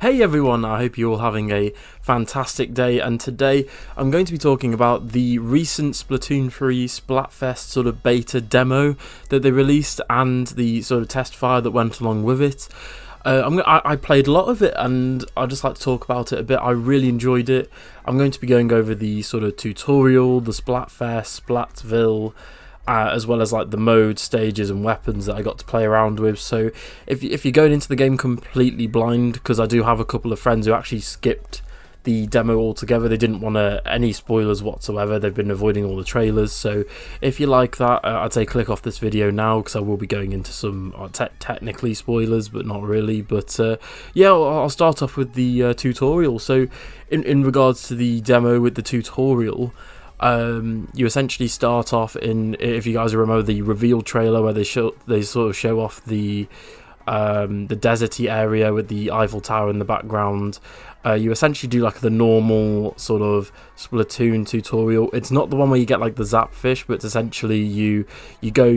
Hey everyone, I hope you're all having a fantastic day, and today I'm going to be talking about the recent Splatoon 3 Splatfest sort of beta demo that they released and the sort of test fire that went along with it. I played a lot of it and I'd just like to talk about it a bit. I really enjoyed it. I'm going to be going over the sort of tutorial, the Splatfest, Splatville, as well as like the mode, stages and weapons that I got to play around with. So if you're going into the game completely blind, because I do have a couple of friends who actually skipped the demo altogether, they didn't want any spoilers whatsoever, they've been avoiding all the trailers. So if you like that, I'd say click off this video now, because I will be going into some technically spoilers, but not really. But yeah, I'll start off with the tutorial. So in regards to the demo with the tutorial, you essentially start off in, if you guys remember the reveal trailer where they sort of show off the deserty area with the Eiffel Tower in the background. You essentially do like the normal sort of Splatoon tutorial. It's not the one where you get like the zap fish, but it's essentially you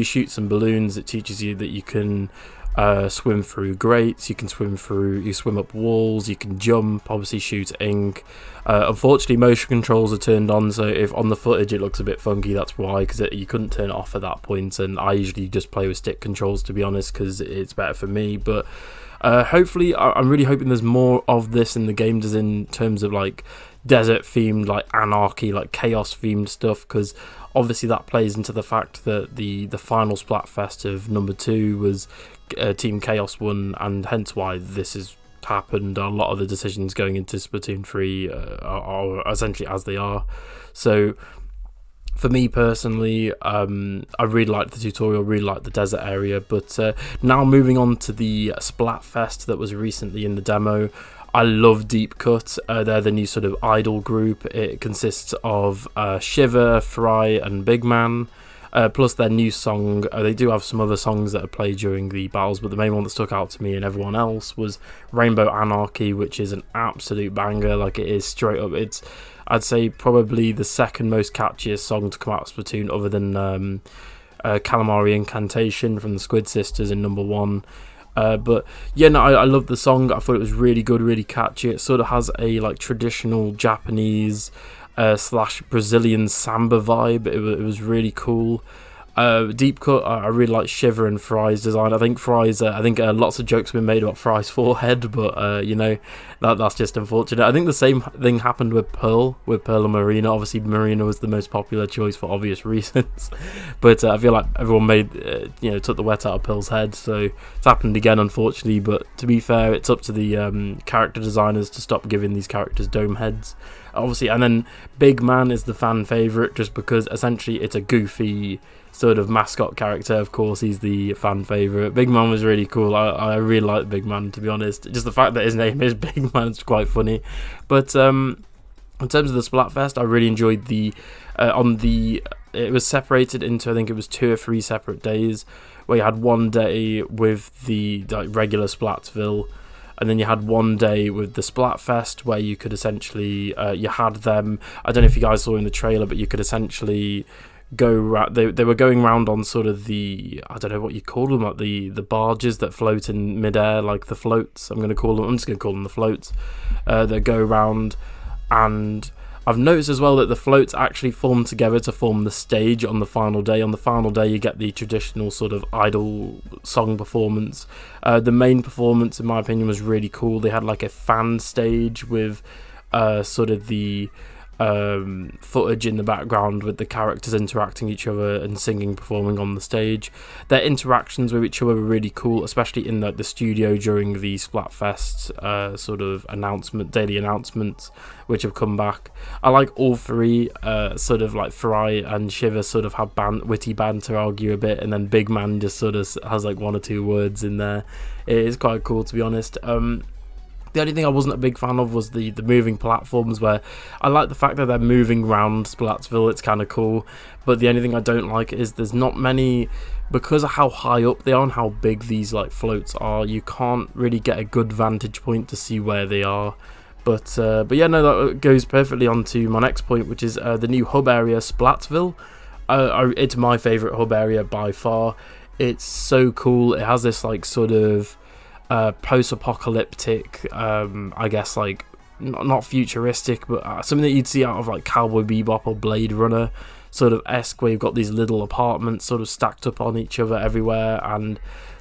shoot some balloons. It teaches you that you can swim through grates, you swim up walls, you can jump, obviously shoot ink. Unfortunately, motion controls are turned on, so if on the footage it looks a bit funky, that's why, because you couldn't turn it off at that point, and I usually just play with stick controls, to be honest, because it's better for me. But hopefully, I'm really hoping there's more of this in the game, as in terms of like desert themed, like Anarchy, like chaos themed stuff, because obviously that plays into the fact that the final Splatfest of number 2 was Team Chaos won, and hence why this has happened. A lot of the decisions going into Splatoon 3 are essentially as they are. So for me personally, I really liked the tutorial, really liked the desert area. But now moving on to the Splatfest that was recently in the demo. I love Deep Cut. They're the new sort of idol group. It consists of Shiver, Fry and Big Man, plus their new song. They do have some other songs that are played during the battles, but the main one that stuck out to me and everyone else was Rainbow Anarchy, which is an absolute banger. Like, it is straight up. It's, I'd say, probably the second most catchiest song to come out of Splatoon, other than Calamari Incantation from the Squid Sisters in number 1. But yeah, no, I love the song. I thought it was really good, really catchy. It sort of has a like traditional Japanese slash Brazilian samba vibe. It was really cool. Deep Cut, I really like Shiver and Fry's design. I think lots of jokes have been made about Fry's forehead, but you know, that's just unfortunate. I think the same thing happened with Pearl and Marina. Obviously Marina was the most popular choice for obvious reasons, but I feel like everyone took the wet out of Pearl's head, so it's happened again, unfortunately. But to be fair, it's up to the character designers to stop giving these characters dome heads, obviously. And then Big Man is the fan favourite, just because essentially it's a goofy sort of mascot character. Of course, he's the fan favourite. Big Man was really cool. I really like Big Man, to be honest. Just the fact that his name is Big Man is quite funny. But in terms of the Splatfest, I really enjoyed it was separated into, I think it was 2 or 3 separate days, where you had one day with the regular Splatville, and then you had one day with the Splatfest, where you could essentially you had them. I don't know if you guys saw in the trailer, but you could essentially go. They were going around on sort of the, I don't know what you call them, like the barges that float in midair, like the floats. I'm just going to call them the floats. That go around, and I've noticed as well that the floats actually form together to form the stage on the final day. On the final day, you get the traditional sort of idol song performance. The main performance, in my opinion, was really cool. They had like a fan stage with sort of the footage in the background with the characters interacting with each other and singing, performing on the stage. Their interactions with each other were really cool, especially in the studio during the Splatfest sort of daily announcements, which have come back. I like all 3, sort of like Fry and Shiver sort of have witty banter, argue a bit, and then Big Man just sort of has like 1 or 2 words in there. It is quite cool, to be honest. The only thing I wasn't a big fan of was the moving platforms, where I like the fact that they're moving around Splatsville. It's kind of cool, but the only thing I don't like is there's not many, because of how high up they are and how big these like floats are. You can't really get a good vantage point to see where they are. But yeah, no, that goes perfectly on to my next point, which is the new hub area, Splatsville. It's my favourite hub area by far. It's so cool. It has this like sort of post-apocalyptic, I guess, like not futuristic, but something that you'd see out of like Cowboy Bebop or Blade Runner sort of esque, where you've got these little apartments sort of stacked up on each other everywhere, and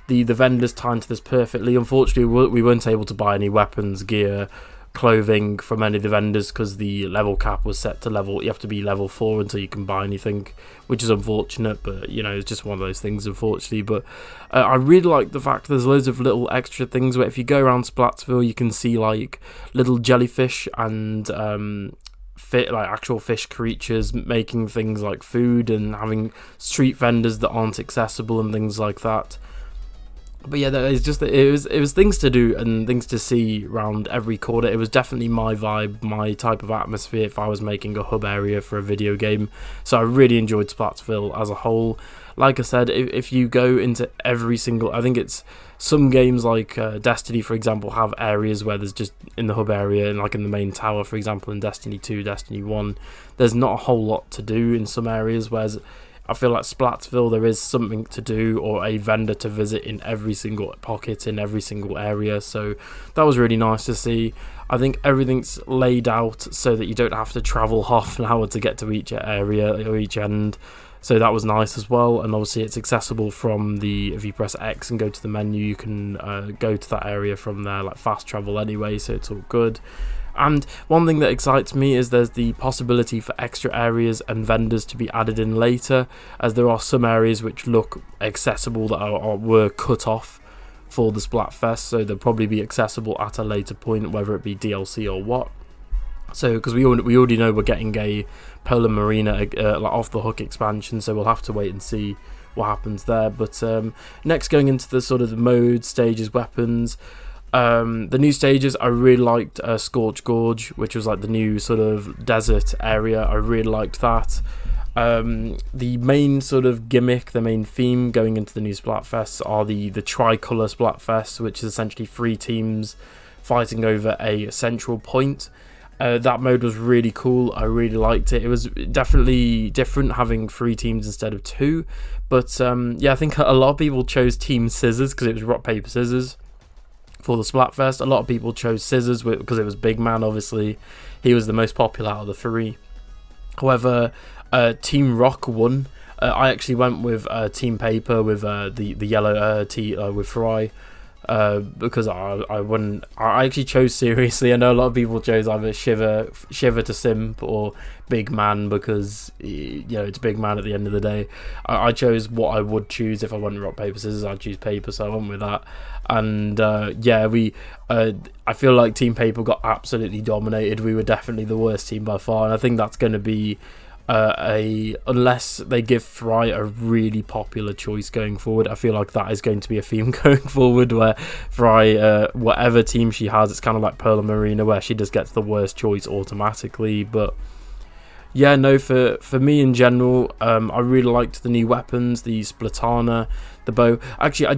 the vendors tie into this perfectly. Unfortunately, we weren't able to buy any weapons, gear, clothing from any of the vendors because the level cap was set to level. You have to be level 4 until you can buy anything, which is unfortunate, but you know, it's just one of those things, unfortunately. But I really like the fact there's loads of little extra things where if you go around Splatsville, you can see like little jellyfish and like actual fish creatures making things like food, and having street vendors that aren't accessible and things like that. But yeah, it was things to do and things to see around every corner. It was definitely my vibe, my type of atmosphere if I was making a hub area for a video game. So I really enjoyed Splatsville as a whole. Like I said, if you go into every single, I think it's some games like Destiny, for example, have areas where there's just in the hub area and like in the main tower, for example, in Destiny 2, Destiny 1, there's not a whole lot to do in some areas, whereas I feel like Splatsville, there is something to do or a vendor to visit in every single pocket, in every single area. So that was really nice to see. I think everything's laid out so that you don't have to travel half an hour to get to each area or each end. So that was nice as well. And obviously it's accessible from if you press X and go to the menu, you can go to that area from there, like fast travel anyway, so it's all good. And one thing that excites me is there's the possibility for extra areas and vendors to be added in later, as there are some areas which look accessible that were cut off for the Splatfest, so they'll probably be accessible at a later point, whether it be DLC or what. So, because we already know we're getting a Polar Marina like off the hook expansion, so we'll have to wait and see what happens there. But next, going into the sort of the mode, stages, weapons. The new stages, I really liked Scorch Gorge, which was like the new sort of desert area. I really liked that. The main sort of gimmick, the main theme going into the new Splatfests are the tricolour Splatfest, which is essentially 3 teams fighting over a central point. That mode was really cool. I really liked it. It was definitely different having 3 teams instead of 2. But yeah, I think a lot of people chose Team Scissors because it was rock, paper, scissors for the Splatfest. A lot of people chose Scissors because it was Big Man, obviously. He was the most popular out of the 3. However, Team Rock won. I actually went with Team Paper with the yellow with Fry. Because I actually chose seriously. I know a lot of people chose either Shiver to Simp or Big Man because, you know, it's Big Man at the end of the day. I chose what I would choose if I went rock, paper, scissors. I'd choose paper, so I went with that. And yeah, I feel like Team Paper got absolutely dominated. We were definitely the worst team by far, and I think that's going to be unless they give Fry a really popular choice going forward, I feel like that is going to be a theme going forward, where Fry, whatever team she has, it's kind of like Polar Marina, where she just gets the worst choice automatically. But yeah, no, for me in general, I really liked the new weapons, the Splatana, the bow. Actually,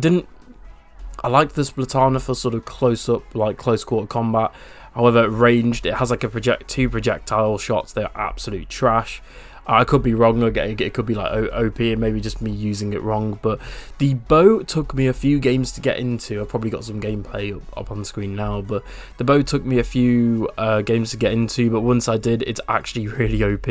I liked the Splatana for sort of close up, like close quarter combat. However, ranged, it has like two projectile shots. They're absolute trash. I could be wrong. It could be like OP and maybe just me using it wrong. But the bow took me a few games to get into. I've probably got some gameplay up on the screen now. But the bow took me a few games to get into. But once I did, it's actually really OP.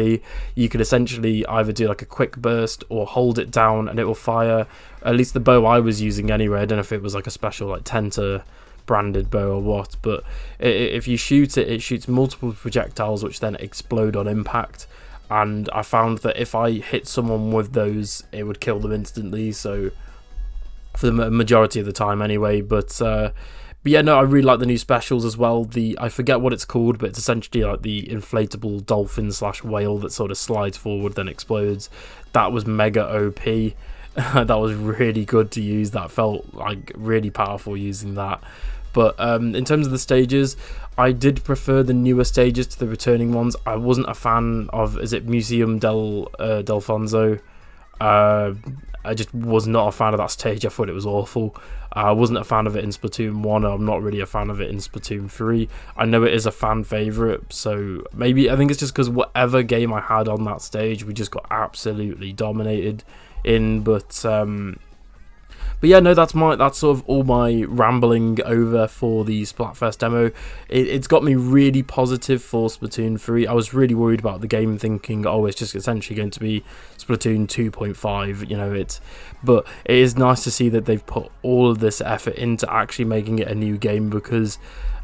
You could essentially either do like a quick burst or hold it down and it will fire. At least the bow I was using anyway. I don't know if it was like a special like Tenta branded bow or what, but if you shoot it, it shoots multiple projectiles which then explode on impact, and I found that if I hit someone with those, it would kill them instantly, so for the majority of the time anyway. But yeah, no, I really like the new specials as well. I forget what it's called, but it's essentially like the inflatable dolphin / whale that sort of slides forward then explodes. That was mega OP. That was really good to use. That felt like really powerful using that. But in terms of the stages, I did prefer the newer stages to the returning ones. I wasn't a fan of, is it Museum del Fonso? I just was not a fan of that stage. I thought it was awful. I wasn't a fan of it in Splatoon 1. I'm not really a fan of it in Splatoon 3. I know it is a fan favourite, so maybe I think it's just because whatever game I had on that stage, we just got absolutely dominated in. But But yeah, no, that's sort of all my rambling over for the Splatfest demo. It's got me really positive for Splatoon 3. I was really worried about the game, thinking, oh, it's just essentially going to be Splatoon 2.5, you know, but it is nice to see that they've put all of this effort into actually making it a new game, because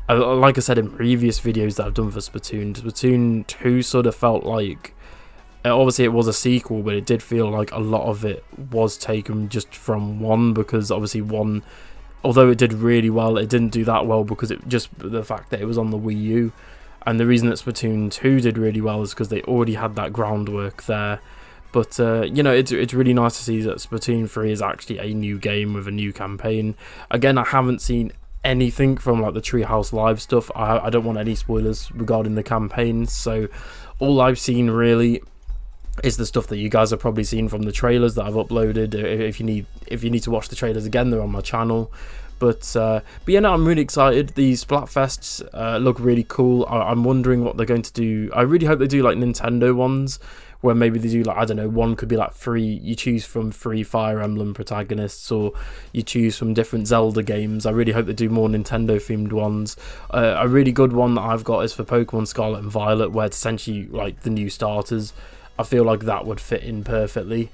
like I said in previous videos that I've done for Splatoon 2 sort of felt like, obviously it was a sequel, but it did feel like a lot of it was taken just from 1, because obviously 1, although it did really well, it didn't do that well because it just the fact that it was on the Wii U. And the reason that Splatoon 2 did really well is because they already had that groundwork there. But you know, it's really nice to see that Splatoon 3 is actually a new game with a new campaign. Again, I haven't seen anything from like the Treehouse Live stuff. I don't want any spoilers regarding the campaign, so all I've seen really is the stuff that you guys have probably seen from the trailers that I've uploaded. If you need to watch the trailers again, they're on my channel. But yeah, no, I'm really excited. These Splatfests look really cool. I'm wondering what they're going to do. I really hope they do like Nintendo ones, where maybe they do like, I don't know, one could be like you choose from 3 Fire Emblem protagonists, or you choose from different Zelda games. I really hope they do more Nintendo themed ones. A really good one that I've got is for Pokemon Scarlet and Violet, where it's essentially like the new starters. I feel like that would fit in perfectly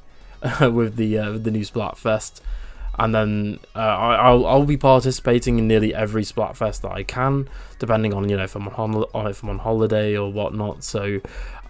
with the new Splatfest. And then I'll be participating in nearly every Splatfest that I can, depending on, you know, if I'm on holiday or whatnot. So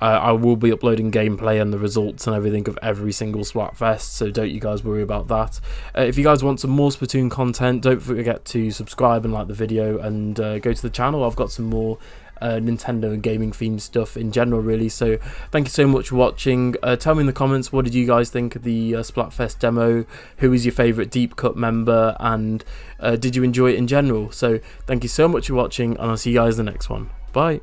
I will be uploading gameplay and the results and everything of every single Splatfest, so don't you guys worry about that. If you guys want some more Splatoon content, don't forget to subscribe and like the video, and go to the channel. I've got some more Nintendo and gaming themed stuff in general, really. So thank you so much for watching. Tell me in the comments, what did you guys think of the Splatfest demo? Who is your favourite Deep Cut member, and did you enjoy it in general? So thank you so much for watching, and I'll see you guys in the next one. Bye.